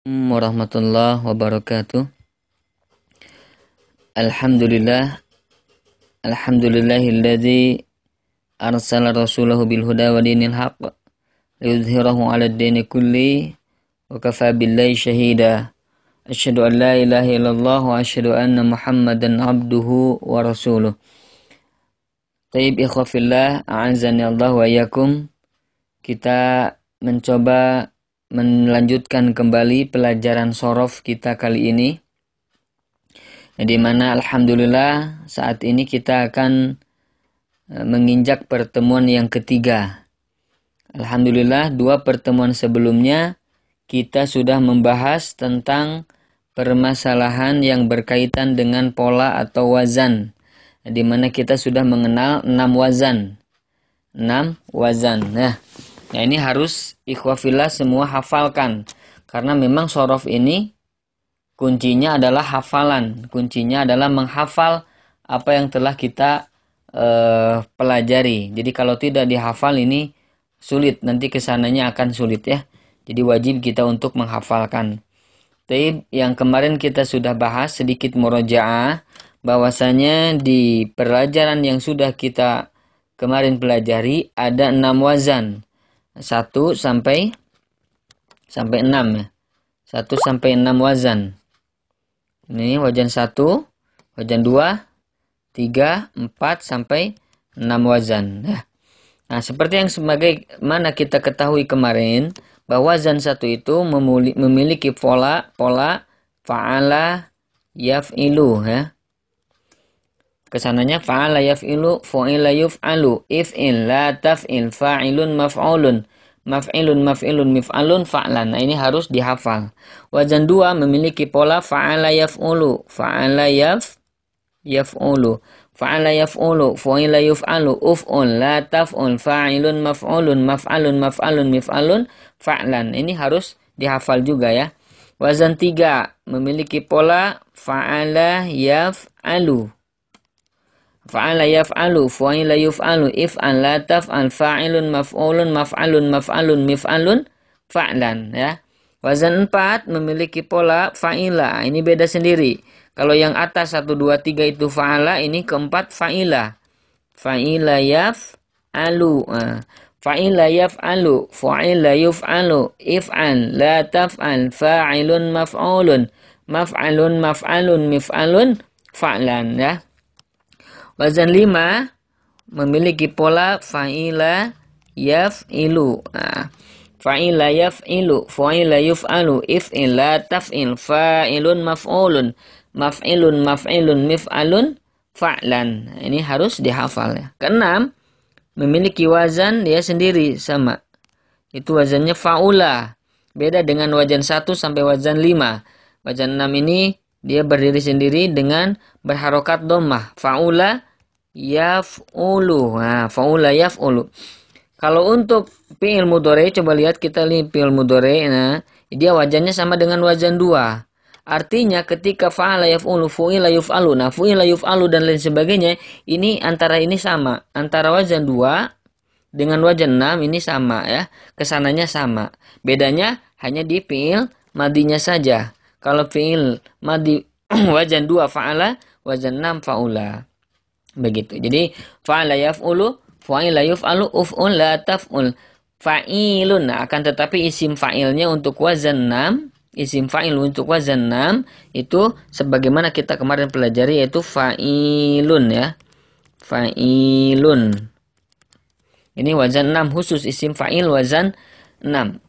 Warahmatullahi wabarakatuh. Alhamdulillah. Alhamdulillahilladzi arsala rasulahu bil huda wa dinil haqq liyudhhirahu 'ala ad-dini kulli wa kafa billahi shahida. Asyhadu an la ilaha illallah wa asyhadu anna Muhammadan abduhu wa rasuluh. Tayyib ikhwafillah, a'azani Allah wa iyyakum. Kita mencoba melanjutkan kembali pelajaran shorof kita kali ini, di mana alhamdulillah saat ini kita akan menginjak pertemuan yang ketiga. Alhamdulillah 2 pertemuan sebelumnya kita sudah membahas tentang permasalahan yang berkaitan dengan pola atau wazan, di mana kita sudah mengenal 6 wazan. Nah, ini harus ikhwafillah semua hafalkan, karena memang shorof ini kuncinya adalah hafalan, kuncinya adalah menghafal apa yang telah kita pelajari. Jadi kalau tidak dihafal ini sulit, nanti kesananya akan sulit ya. Jadi wajib kita untuk menghafalkan. Tapi yang kemarin kita sudah bahas sedikit murojaah, bahwasanya di pelajaran yang sudah kita kemarin pelajari ada 6 wazan. 1 sampai 6 ya. 1 sampai 6 wazan. Ini wazan 1, wazan 2, 3, 4 sampai 6 wazan. Nah, seperti yang sebagaimana kita ketahui kemarin, bahwa wazan 1 itu memiliki pola fa'ala yaf'ilu ya. Kesananya fa'ala yaf'ilu, fu'ila yuf'alu, if'il la taf'il, fa'ilun maf'ulun, maf'ilun mif'alun fa'lan. Nah, ini harus dihafal. Wazan 2 memiliki pola fa'ala yaf'ulu, fa'ala yaf'ulu, fa'ala yaf'ulu, fu'ila yuf'alu, uf'ul la taf'ul, fa'ilun maf'ulun, maf'alun mif'alun fa'lan. Ini harus dihafal juga ya. Wazan 3 memiliki pola fa'ala yaf'alu, fa'ala yaf'alu, fu'ila yuf'alu, if'al la taf'al, fa'ilun maf'ulun, maf'alun mif'alun fa'lan ya. Wazan 4 memiliki pola fa'ila. Ini beda sendiri. Kalau yang atas 1 2 3 itu fa'ala, ini keempat fa'ila. Fa'ila yaf'alu. Fa'ila yaf'alu, fu'ila yuf'alu, if'al la taf'al, fa'ilun maf'ulun, maf'alun mif'alun fa'lan ya. Wazan 5 memiliki pola fa'ila yaf'ilu. Fa'ila yaf'ilu, fu'ila yuf'alu, if'il la taf'il, fa'ilun maf'ulun, maf'ilun mif'alun fa'lan. Ini harus dihafal ya. Keenam, memiliki wazan dia sendiri sama. Itu wazannya fa'ula. Beda dengan wazan 1 sampai wazan 5. Wazan 6 ini dia berdiri sendiri dengan berharokat dhammah. Fa'ula yaf'ulu. Nah, fa'ula yaf'ulu. Kalau untuk fi'il mudhari, coba lihat kita lihat fi'il mudhari. Nah, dia wazannya sama dengan wazan 2. Artinya ketika fa'ala yaf'ulu, fu'ila yuf'alu. Nah, fu'ila yuf'alu dan lain sebagainya, ini antara ini sama. Antara wazan 2 dengan wazan 6 ini sama ya. Kesananya sama. Bedanya hanya di fi'il madinya saja. Kalau fi'il madi wazan 2 fa'ala, wazan 6 fa'ula. Begitu. Jadi fa'ala yaf'ulu, fa'ila yuf'alu, uf'ul la taf'ul, fa'ilun. Nah, akan tetapi isim fa'ilnya untuk wazan 6, isim fa'il untuk wazan 6 itu sebagaimana kita kemarin pelajari, yaitu fa'ilun ya. Fa'ilun. Ini wazan 6 khusus, isim fa'il wazan 6.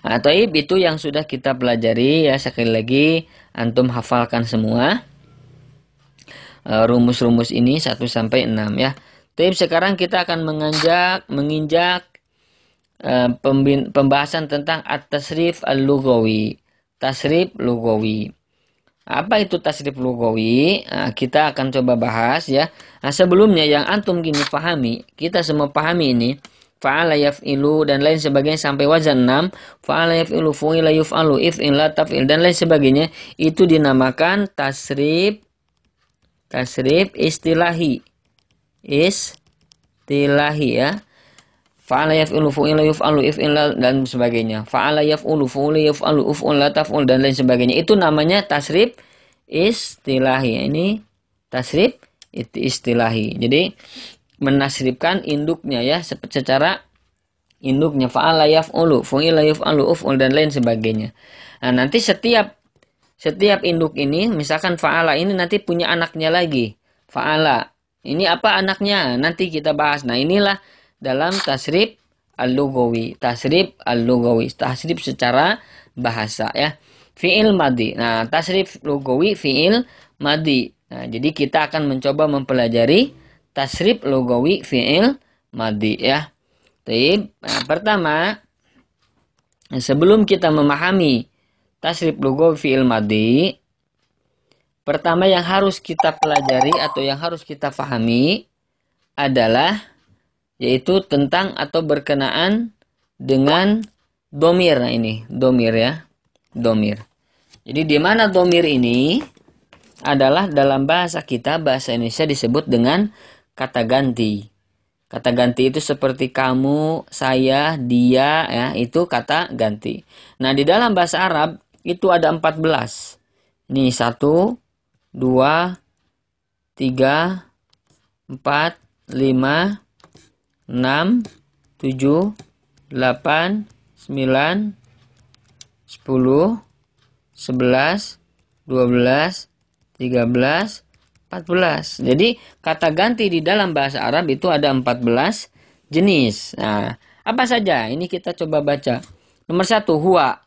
Taib, itu yang sudah kita pelajari ya. Sekali lagi antum hafalkan semua rumus-rumus ini 1 sampai 6 ya. Taib, sekarang kita akan menginjak pembahasan tentang at-tasrif al-lughawi. Tasrif lughawi. Apa itu tasrif lughawi? Kita akan coba bahas ya. Sebelumnya yang antum gini pahami, kita semua pahami ini. Fa'ala yaf'ilu dan lain sebagainya sampai wazan 6, fa'ala yaf'ilu, fu'ila yuf'alu, if'il la taf'il dan lain sebagainya, itu dinamakan tasrif istilahi. Istilahi ya. Fa'ala yaf'ulu fu'ila yuf'alu if'ila dan sebagainya. Fa'ala yaf'ulu fu'ila yuf'alu uf'ul la taf'ul dan lain sebagainya. Itu namanya tasrif istilahi. Ini tasrif istilahi. Jadi menasrifkan induknya ya secara induknya. Fa'ala yaf'ulu fu'ila yuf'alu uf'ul dan lain sebagainya. Nah, nanti setiap induk ini, misalkan fa'ala ini nanti punya anaknya lagi. Fa'ala. Ini apa anaknya? Nanti kita bahas. Nah, inilah dalam tasrif al-lughawi. Tasrif al-lughawi. Tasrif secara bahasa ya. Fi'il madi. Nah, tasrif lughawi fi'il madi. Nah, jadi kita akan mencoba mempelajari tasrif lughawi fi'il madi ya. Baik. Nah, pertama, sebelum kita memahami tasrif lughawi fi'il madi, pertama yang harus kita pelajari atau yang harus kita pahami adalah yaitu tentang atau berkenaan dengan domir. Nah, ini domir ya, domir. Jadi di mana domir ini adalah dalam bahasa kita, bahasa Indonesia disebut dengan kata ganti. Kata ganti itu seperti kamu, saya, dia ya, itu kata ganti. Nah, di dalam bahasa Arab itu ada 14. Ini 1, 2, 3, 4, 5, 6, 7, 8, 9, 10, 11, 12, 13, 14. Jadi kata ganti di dalam bahasa Arab itu ada 14 jenis. Nah, apa saja? Ini kita coba baca. Nomor 1, huwa.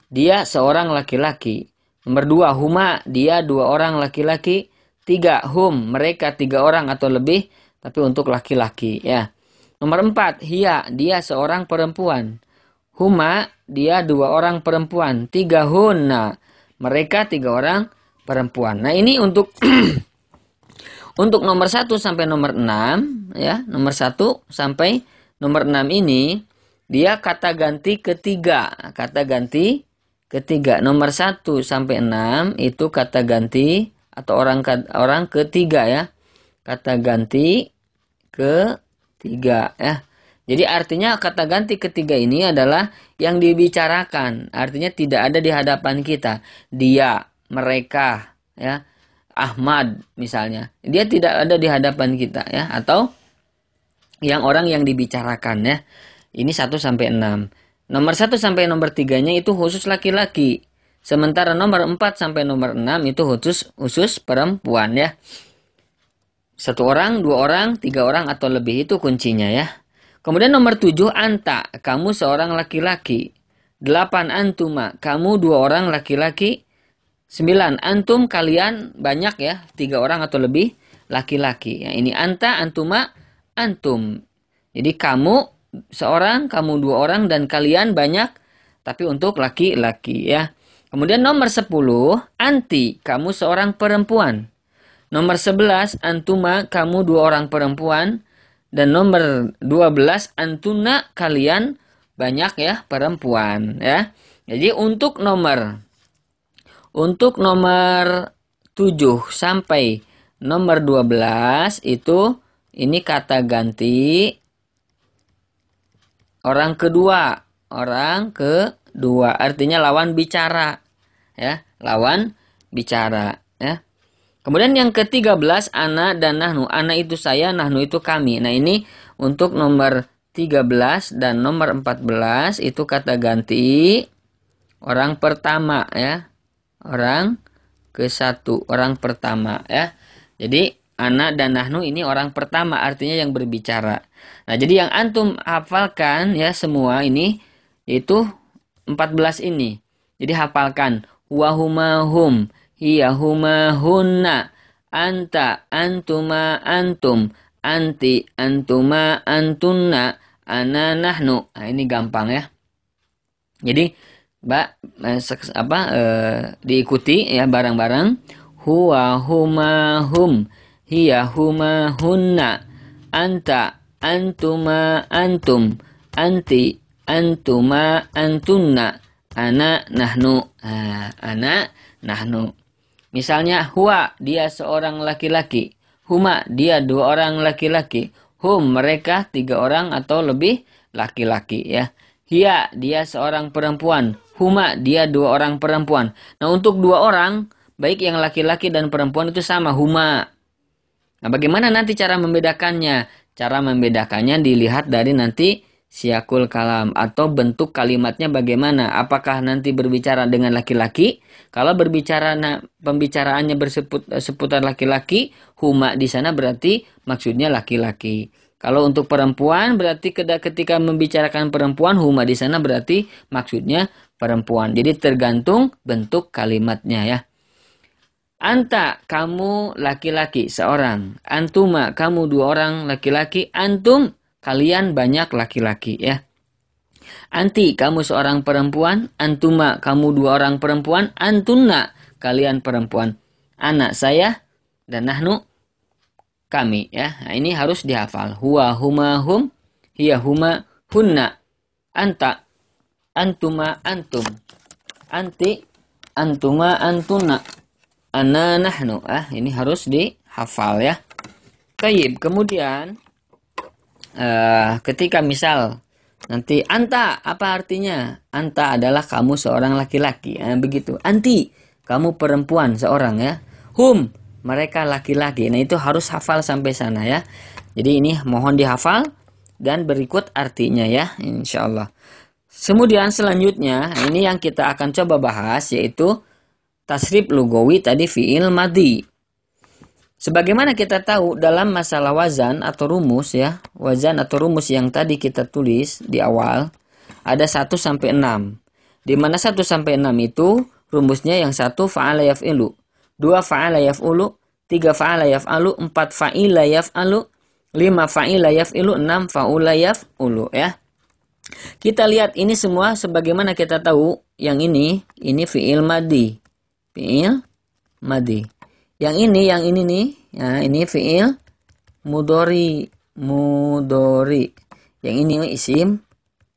Dia seorang laki-laki. Nomor 2, huma. Dia 2 orang laki-laki. 3, hum. Mereka 3 orang atau lebih, tapi untuk laki-laki ya. Nomor 4, hiya. Dia seorang perempuan. Huma. Dia 2 orang perempuan. 3, hunna. Mereka 3 orang perempuan. Nah, ini untuk untuk nomor 1 sampai nomor 6 ya, nomor 1 sampai nomor 6 ini dia kata ganti ketiga. Kata ganti ketiga. Nomor 1 sampai 6 itu kata ganti atau orang ketiga ya. Kata ganti ketiga ya. Jadi artinya kata ganti ketiga ini adalah yang dibicarakan. Artinya tidak ada di hadapan kita. Dia, mereka ya. Ahmad misalnya, dia tidak ada di hadapan kita ya, atau yang orang yang dibicarakan ya. Ini 1 sampai 6. Nomor 1 sampai nomor 3-nya itu khusus laki-laki. Sementara nomor 4 sampai nomor 6 itu khusus perempuan ya. 1 orang, 2 orang, 3 orang atau lebih itu kuncinya ya. Kemudian nomor 7, anta, kamu seorang laki-laki. 8, antuma, kamu 2 orang laki-laki. 9, antum, kalian banyak ya, 3 orang atau lebih laki-laki. Ya, ini anta, antuma, antum. Jadi kamu seorang, kamu 2 orang, dan kalian banyak, tapi untuk laki-laki ya. Kemudian nomor 10, anti, kamu seorang perempuan. Nomor 11, antuma, kamu 2 orang perempuan. Dan nomor 12, antuna, kalian banyak ya perempuan ya. Jadi untuk nomor 7 sampai nomor 12 itu ini kata ganti orang kedua. Artinya lawan bicara ya, lawan bicara ya. Kemudian yang ke-13 ana dan nahnu. Ana itu saya, nahnu itu kami. Nah, ini untuk nomor 13 dan nomor 14 itu kata ganti orang pertama ya. Orang ke-1, orang pertama ya. Jadi ana dan nahnu ini orang pertama, artinya yang berbicara. Nah, jadi yang antum hafalkan ya semua ini itu 14 ini. Jadi hafalkan huwa huma hum, hiya huma hunna, anta antuma antum, anti antuma antunna, ana nahnu. Nah, ini gampang ya. Jadi diikuti ya bareng-bareng. Huwa huma hum, hiya huma hunna, anta antuma antum, anti antuma antunna, ana nahnu. Ana nahnu. Misalnya huwa, dia seorang laki-laki. Huma, dia 2 orang laki-laki. Hum, mereka 3 orang atau lebih laki-laki ya. Hiya, dia seorang perempuan. Huma, dia dua orang perempuan. Nah, untuk dua orang, baik yang laki-laki dan perempuan itu sama, huma. Nah, bagaimana nanti cara membedakannya? Cara membedakannya dilihat dari nanti siakul kalam atau bentuk kalimatnya bagaimana. Apakah nanti berbicara dengan laki-laki? Kalau berbicara pembicaraannya seputar laki-laki, huma di sana berarti maksudnya laki-laki. Kalau untuk perempuan berarti ketika membicarakan perempuan, huma di sana berarti maksudnya perempuan. Jadi tergantung bentuk kalimatnya ya. Anta, kamu laki-laki seorang. Antuma, kamu dua orang laki-laki. Antum, kalian banyak laki-laki ya. Anti, kamu seorang perempuan. Antuma, kamu dua orang perempuan. Antunna, kalian perempuan. Anak saya dan nahnu, kami ya. Nah, ini harus dihafal. Huwa, huma, hum. Hiya, huma, hunna. Anta, antuma, antum. Anti, antuma, antunna. Ana, nahnu. Ini harus dihafal ya. Tayyib, kemudian ketika misal nanti anta, apa artinya? Anta adalah kamu seorang laki-laki. Begitu. Anti, kamu perempuan seorang ya. Hum, mereka laki-laki. Nah, itu harus hafal sampai sana ya. Jadi ini mohon dihafal dan berikut artinya ya, insyaallah. Kemudian selanjutnya, ini yang kita akan coba bahas yaitu tasrif lugawi tadi fi'il madhi. Sebagaimana kita tahu dalam masalah wazan atau rumus ya, wazan atau rumus yang tadi kita tulis di awal ada 1 sampai 6. Di mana 1 sampai 6 itu rumusnya yang 1 fa'ala yaf'ilu, 2 fa'ala yaf'ulu, 3 fa'ala yaf'alu, 4 fa'ila yaf'alu, 5 fa'ila yaf'ilu, 6 fa'ula yaf'ulu ya. Kita lihat ini semua sebagaimana kita tahu yang ini fi'il madhi. Fi'il madhi. Yang ini nih, ya ini fi'il mudhari. Yang ini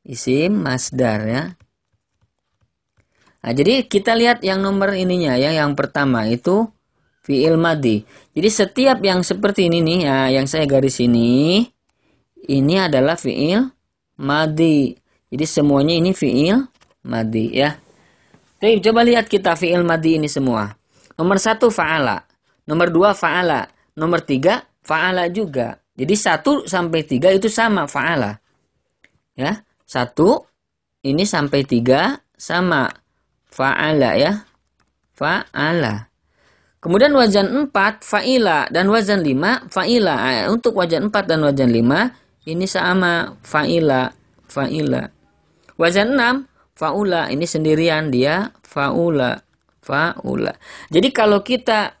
isim masdar ya. Nah, jadi kita lihat yang nomor ininya ya, yang pertama itu fi'il madhi. Jadi setiap yang seperti ini nih, ya, yang saya garis ini adalah fi'il madhi. Jadi semuanya ini fi'il madhi ya. Oke, coba lihat kita fi'il madhi ini semua. Nomor 1 fa'ala, nomor 2 fa'ala, nomor 3 fa'ala juga. Jadi 1 sampai 3 itu sama fa'ala. Ya, 1 ini sampai 3 sama fa'ala ya. Fa'ala. Kemudian wazan 4 fa'ila dan wazan 5 fa'ila. Untuk wazan 4 dan wazan 5 ini sama fa'ila. Wazan 6 fa'ula, ini sendirian dia fa'ula. Jadi kalau kita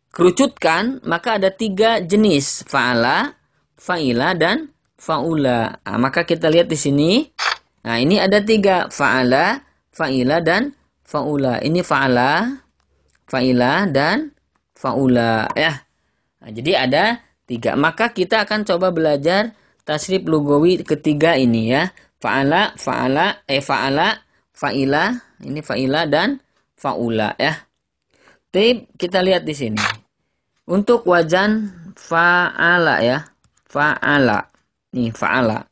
kerucutkan maka ada 3 jenis fa'ala, fa'ila dan fa'ula. Maka kita lihat di sini. Nah, ini ada 3 fa'ala, fa'ila dan fa'ula. Ini fa'ala, fa'ila dan fa'ula ya. Nah, jadi ada 3. Maka kita akan coba belajar tasrif lugawi ketiga ini ya. Fa'ala, fa'ila, ini fa'ila dan fa'ula ya. Tapi kita lihat di sini. Untuk wazan fa'ala ya. Fa'ala. Nih fa'ala.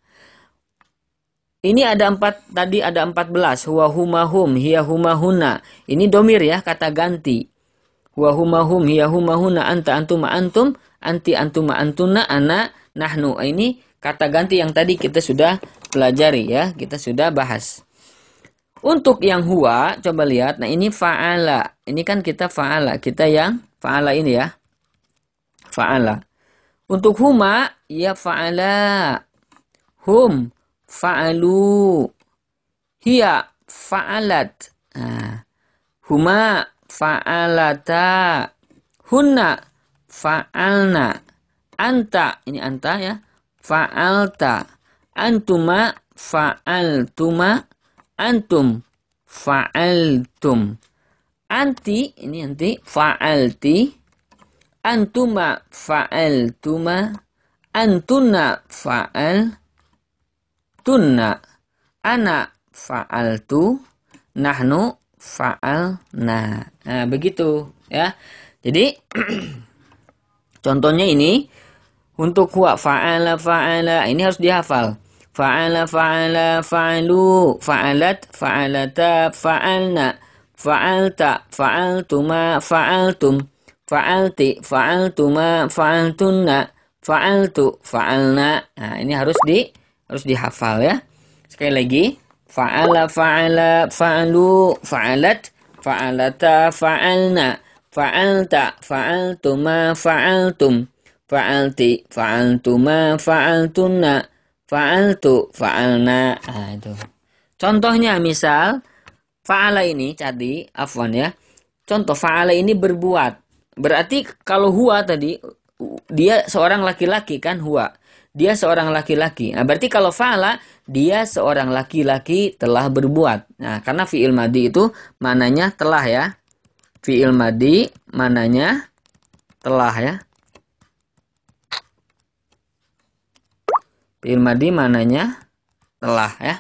Ini ada 4, tadi ada 14. Huwa huma hum, hiya huma huna. Ini domir ya, kata ganti. Huwa huma hum, hiya huma huna, anta antuma antum, anti antuma antuna, ana nahnu. Ini kata ganti yang tadi kita sudah pelajari ya, kita sudah bahas. Untuk yang huwa, coba lihat. Nah, ini fa'ala. Ini kan kita fa'ala. Kita yang fa'ala ini ya. Fa'ala. Untuk huma, ya fa'ala. Hum, fa'alu. Hiya, fa'alat. Nah, huma, fa'alata. Hunna, fa'alna. Anta, ini anta ya. Fa'alta. Antuma, fa'altuma. Antum, fa'altum. Anti, ini anti, fa'alti. Antuma, fa'altuma. Antuna, fa'altunna. Ana, fa'altu. Nahnu, fa'alna. Nah, begitu ya. Jadi contohnya ini Untuk huwa fa'ala fa'ala ini harus dihafal. Fa'ala fa'ala fa'alu fa'alat fa'alata fa'alna fa'alta fa'altuma fa'altum fa'alti fa'altuma fa'altunna fa'altu fa'alna. Nah, ini harus dihafal ya. Sekali lagi, fa'ala fa'ala fa'alu fa'alat fa'alata fa'alna fa'alta fa'altuma fa'altum fa'alti fa'altuma fa'altunna fa'altu fa'alna. Nah, itu. Contohnya misal fa'ala ini tadi afwan ya. Contoh fa'ala ini berbuat. Berarti kalau huwa tadi dia seorang laki-laki kan huwa. Dia seorang laki-laki. Nah, berarti kalau fa'ala dia seorang laki-laki telah berbuat. Nah, karena fi'il madi itu mananya telah ya. Fi'il madi mananya telah ya. Fi'il madi mananya telah ya.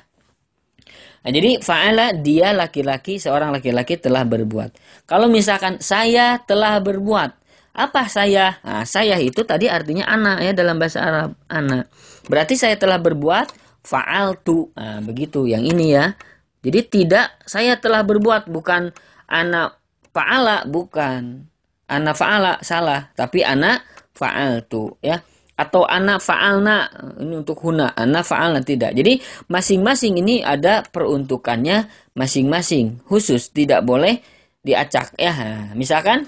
Nah, jadi fa'ala dia laki-laki, seorang laki-laki telah berbuat. Kalau misalkan saya telah berbuat, apa saya? Nah, saya itu tadi artinya ana ya dalam bahasa Arab, ana. Berarti saya telah berbuat fa'altu. Nah, begitu yang ini ya. Jadi tidak saya telah berbuat, bukan ana fa'ala, bukan. Ana fa'ala salah, tapi ana fa'altu ya. Atau ana fa'alna, ini untuk huna, ana fa'alna tidak. Jadi masing-masing ini ada peruntukannya masing-masing, khusus, tidak boleh diacak ya. Nah, misalkan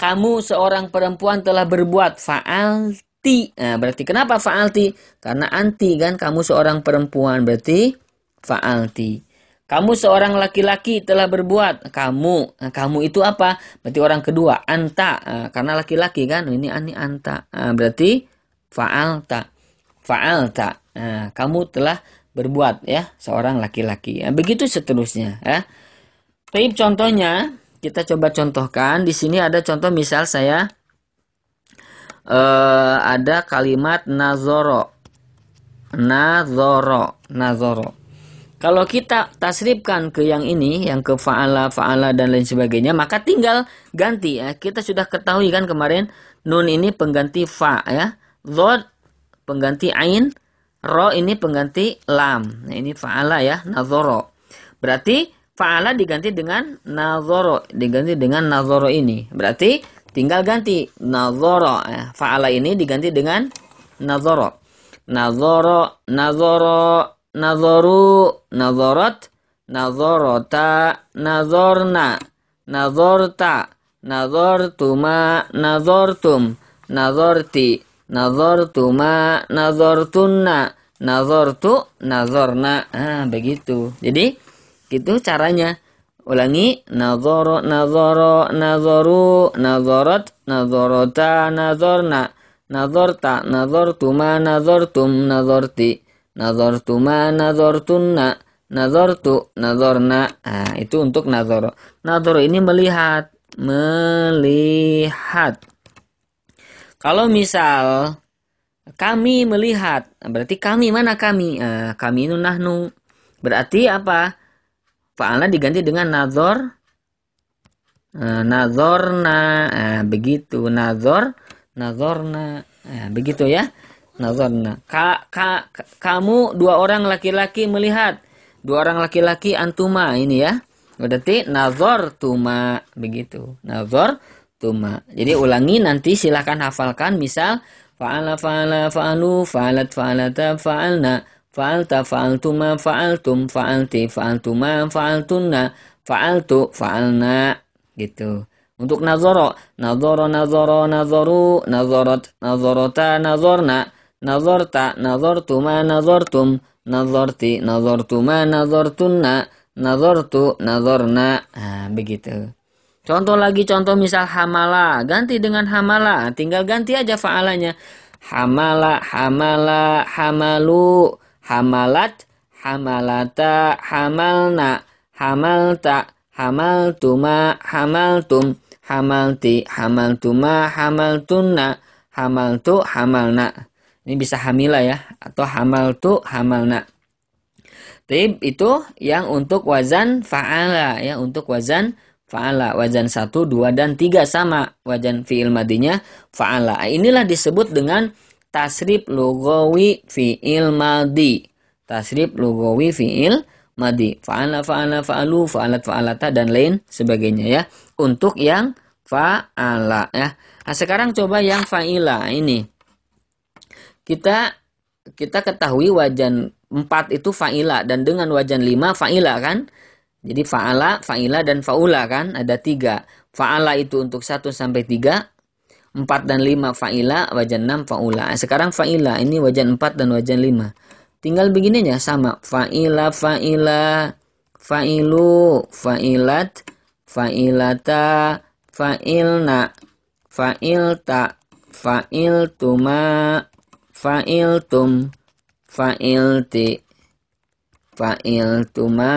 kamu seorang perempuan telah berbuat fa'alti. Nah, berarti kenapa fa'alti? Karena anti kan, kamu seorang perempuan berarti fa'alti. Kamu seorang laki-laki telah berbuat. Kamu. Nah, kamu itu apa? Berarti orang kedua. Anta. Nah, karena laki-laki kan. Ini anta. Nah, berarti fa'alta. Fa'alta. Nah, kamu telah berbuat ya. Seorang laki-laki. Nah, begitu seterusnya ya. Tapi contohnya. Kita coba contohkan. Di sini ada contoh misal saya. Ada kalimat nazoro. Nazoro. Kalau kita tasrifkan ke yang ini, yang ke fa'ala, fa'ala dan lain sebagainya, maka tinggal ganti ya. Kita sudah ketahui kan kemarin nun ini pengganti fa ya. Dhod pengganti ain, ro ini pengganti lam. Nah, ini fa'ala ya, nazoro. Berarti fa'ala diganti dengan nazoro, diganti dengan nazoro ini. Berarti tinggal ganti nazoro ya. Fa'ala ini diganti dengan nazoro. Nazoro, nazoru, nazorat, nazorota, nazorna, nazorta, nazortuma, nazortum, nazorti, nazortuma, nazortunna, nazortu, nazorna. Begitu. Jadi itu caranya. Ulangi. Nazoro, nazoro, nazoru, nazorat, nazorota, nazorna, nazorta, nazortuma, nazortum, nazorti, nazortuma, nazortunna, nazortu, nazorna. Nah, itu untuk nazoro. Nazoro ini melihat. Melihat. Kalau misal kami melihat, berarti kami mana kami? Kami itu nahnu. Berarti apa? Fa'alna diganti dengan nazor. Nazorna. Begitu. Nazor. Nazorna. Begitu ya. Nazarna. Kamu dua orang laki-laki melihat. Dua orang laki-laki antuma ini ya. Berarti nazar tuma. Begitu. Nazar tuma. Jadi ulangi nanti silahkan hafalkan. Misal. Fa'ala fa'ala fa'alu fa'alat fa'alata fa'alna fa'alta fa'altuma fa'altum fa'alti fa'altuma fa'altunna fa'altu fa'alna. Gitu. Untuk nazoro. Nazoro nazoro nazoru nazorat nazorota nazorna. Nazorta, nazortuma, nazortum, nazorti, nazortuma, nazortunna, nazortu, nazorna. Begitu. Contoh lagi, contoh misal hamala. Ganti dengan hamala. Tinggal ganti aja fa'alanya. Hamala, hamala, hamalu, hamalat, hamalata, hamalna, hamalta, hamaltuma, hamaltum, hamalti, hamaltuma, hamaltunna, hamaltu, hamalna. Ini bisa hamila ya. Atau hamaltu, hamalna. Tapi itu yang untuk wazan fa'ala ya. Untuk wazan fa'ala. Wajan 1, 2, dan 3 sama. Wajan fi'il madinya fa'ala. Inilah disebut dengan tasrif lugawi fi'il madi. Tasrif lugawi fi'il madi. Fa'ala, fa'ala, fa'alu, fa'alat, fa'alata, dan lain sebagainya ya. Untuk yang fa'ala ya. Nah, sekarang coba yang fa'ila ini. Kita ketahui wajan 4 itu fa'ila, dan dengan wajan 5 fa'ila kan. Jadi fa'ala, fa'ila, dan fa'ula kan. Ada 3. Fa'ala itu untuk 1 sampai 3. 4 dan 5 fa'ila, wajan 6 fa'ula. Sekarang fa'ila, ini wajan 4 dan wajan 5. Tinggal begininya sama. Fa'ila, fa'ila, fa'ilu, fa'ilat, fa'ilata, fa'ilna, fa'ilta, fa'iltuma, fa'iltum, fa'ilti, fa'iltuma,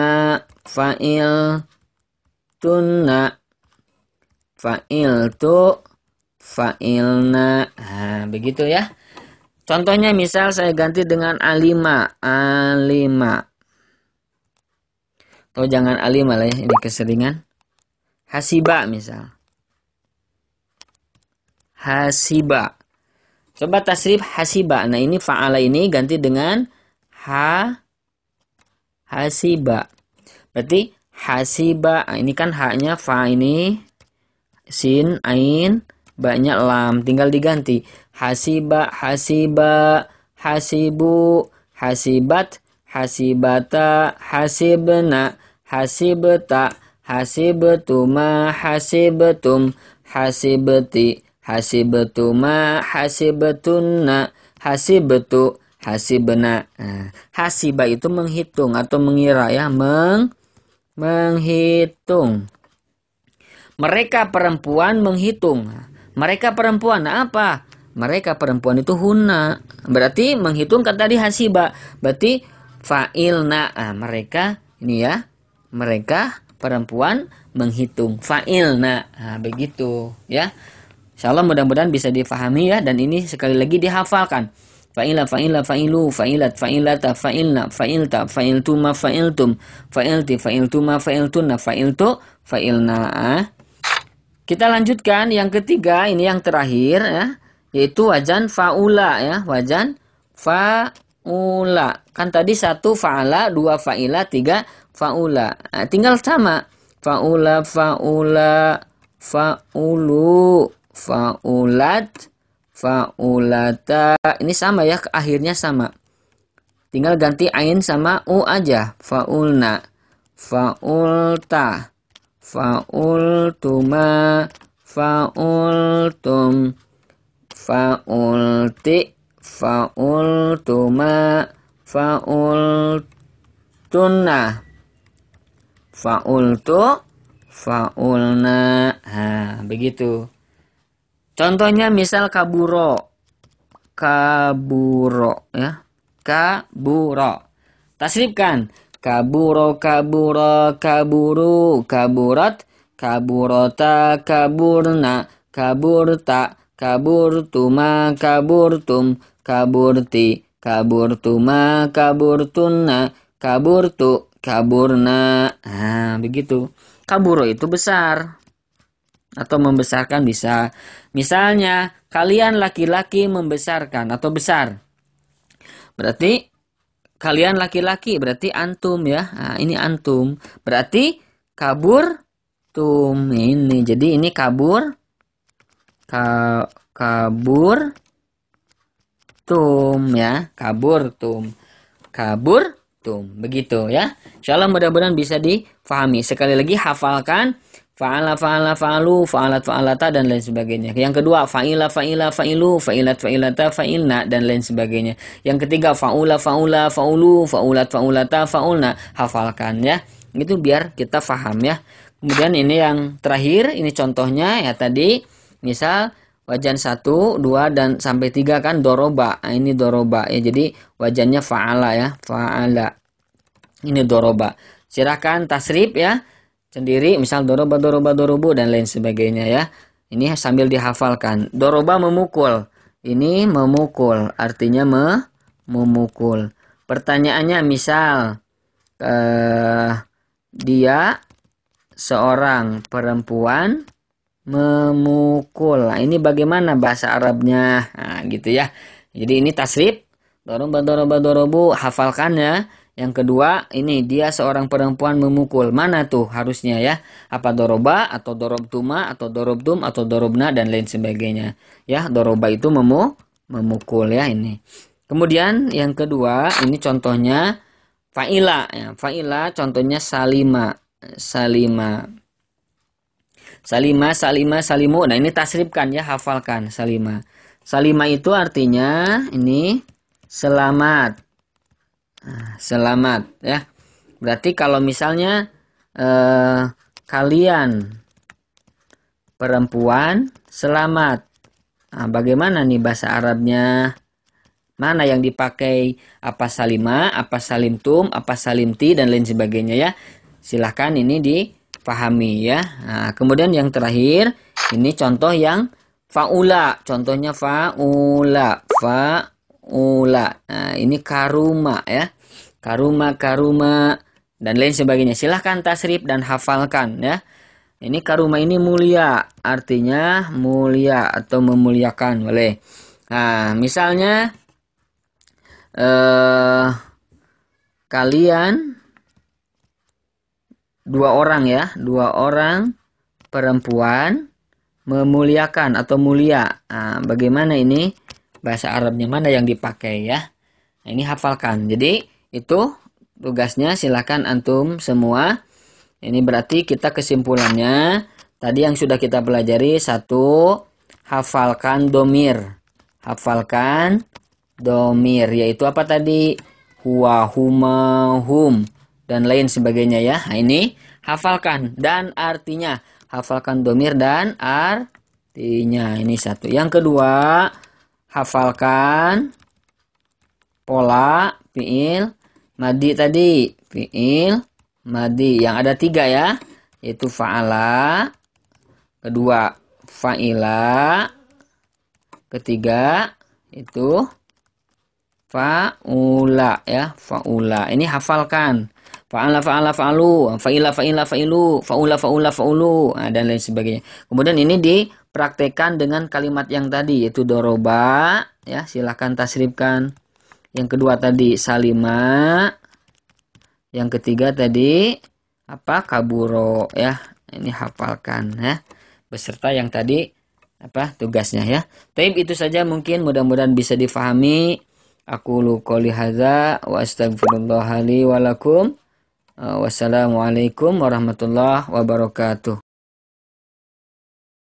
fa'iltunna, fa'iltu, fa'ilna. Nah, begitu ya. Contohnya misal saya ganti dengan alima, alima. Atau jangan alima lah ya, ini keseringan. Hasiba misal. Hasiba. Coba tasrif hasiba. Nah, ini fa'ala ini ganti dengan hasiba. Berarti hasiba. Nah, ini kan haknya fa ini sin, ain, ba-nya lam. Tinggal diganti. Hasiba, hasiba, hasibu, hasibat, hasibata, hasibna, hasibta, hasibtuma, hasibtum, hasibti, hasibtuma, hasibtunna, hasibtu, hasibna. Nah, hasiba itu menghitung atau mengira ya, menghitung. Mereka perempuan menghitung. Mereka perempuan apa? Mereka perempuan itu hunna. Berarti menghitung kan tadi hasiba. Berarti fa'ilna. Nah, mereka ini ya. Mereka perempuan menghitung. Fa'ilna. Nah, begitu ya. Insyaallah mudah-mudahan bisa difahami ya, dan ini sekali lagi dihafalkan. Fa'ila, fa'ila, fa'ilu, fa'ilat, fa'ilata, fa'ilna, fa'ilta, fa'iltuma, fa'iltum, fa'ilti, fa'iltuma, fa'iltunna, fa'iltu, fa'ilna. Kita lanjutkan yang ketiga, ini yang terakhir ya, yaitu wajan fa'ula ya, wajan fa'ula. Kan tadi 1 fa'ala, 2 fa'ila, 3 fa'ula. Nah, tinggal sama. Fa'ula, fa'ula, fa'ulu, fa'ulat, fa'ulata. Ini sama ya, akhirnya sama. Tinggal ganti ain sama u aja. Fa'ulna, fa'ulta, fa'ultuma, fa'ultum, fa'ulti, fa'ultuma, fa'ultunna, fa'ultu, fa'ulna. Nah, begitu. Contohnya misal kaburo. Kaburo ya. Kaburo. Tasrifkan. Kaburo, kaburo, kaburu, kaburat, kaburota, kaburna, kaburta, kaburtuma, kaburtum, kaburti, kaburtuma, kaburtunna, kaburtu, kaburna. Nah, begitu. Kaburo itu besar atau membesarkan bisa. Misalnya, kalian laki-laki membesarkan atau besar. Berarti kalian laki-laki, berarti antum ya. Nah, ini antum. Berarti kabur tum ini. Jadi ini kabur kabur tum ya. Kabur tum. Kabur tum. Begitu ya. Insyaallah mudah-mudahan bisa difahami. Sekali lagi hafalkan fa'ala, fa'ala, fa'alu, fa'alat, fa'alata, dan lain sebagainya. Yang kedua, fa'ila, fa'ila, fa'ilu, fa'ilat, fa'ilata, fa'ilna, dan lain sebagainya. Yang ketiga, fa'ula, fa'ula, fa'ulu, fa'ulat, fa'ulata, fa'ulna. Hafalkan ya. Itu biar kita faham ya. Kemudian ini yang terakhir, ini contohnya ya tadi. Misal wajan 1, 2, dan sampai 3 kan doroba. Nah, ini doroba ya. Jadi wajannya fa'ala ya. Fa'ala. Ini doroba. Silakan tasrif ya. Sendiri, misal doroba, doroba, dorobu, dan lain sebagainya ya. Ini sambil dihafalkan. Doroba memukul. Ini memukul, artinya memukul. Pertanyaannya misal dia seorang perempuan memukul. Nah, ini bagaimana bahasa Arabnya? Nah, gitu ya. Jadi ini tasrif. Doroba, doroba, dorobu. Hafalkan ya. Yang kedua, ini dia seorang perempuan memukul. Mana tuh harusnya ya? Apa doroba atau dorobtuma atau dorobtum atau dorobna dan lain sebagainya. Ya, doroba itu memukul ya ini. Kemudian yang kedua, ini contohnya fa'ila. Ya, fa'ila contohnya salima. Salima. Salima, salima, salimu. Nah, ini tasrifkan ya, hafalkan salima. Salima itu artinya ini selamat. Nah, selamat ya. Berarti kalau misalnya kalian perempuan selamat. Nah, bagaimana nih bahasa Arabnya? Mana yang dipakai? Apa salima, apa salimtum, apa salimti dan lain sebagainya ya. Silahkan ini dipahami ya. Nah, kemudian yang terakhir ini contoh yang faula. Contohnya faula, faula. Nah, ini karuma ya. Karuma, karuma dan lain sebagainya. Silahkan tasrif dan hafalkan ya. Ini karuma ini mulia, artinya mulia atau memuliakan boleh. Nah, misalnya kalian dua orang perempuan memuliakan atau mulia. Nah, bagaimana ini bahasa Arabnya, mana yang dipakai ya? Nah, ini hafalkan. Jadi itu tugasnya, silakan antum semua. Ini berarti kita kesimpulannya tadi yang sudah kita pelajari, satu, hafalkan domir. Hafalkan domir, yaitu apa tadi? Huwa, huma, hum dan lain sebagainya ya. Nah, ini hafalkan dan artinya. Hafalkan domir dan artinya. Ini satu. Yang kedua, hafalkan pola fiil madi tadi. Fiil madi yang ada tiga ya. Yaitu fa'ala. Kedua, fa'ila. Ketiga, itu fa'ula ya. Fa'ula. Ini hafalkan. Fa'ala, fa'ala, fa'alu. Fa'ila, fa'ila, fa'ilu. Fa'ula, fa'ula, fa'ulu. Nah, dan lain sebagainya. Kemudian ini dipraktekkan dengan kalimat yang tadi. Yaitu doroba. Ya, silahkan tasrifkan. Yang kedua tadi salima. Yang ketiga tadi apa? Kaburo ya. Ini hafalkan ya. Beserta yang tadi apa tugasnya ya. Taib itu saja mungkin, mudah-mudahan bisa difahami. Aku qouli hadza wa astaghfirullah li wa lakum. Wassalamualaikum warahmatullahi wabarakatuh.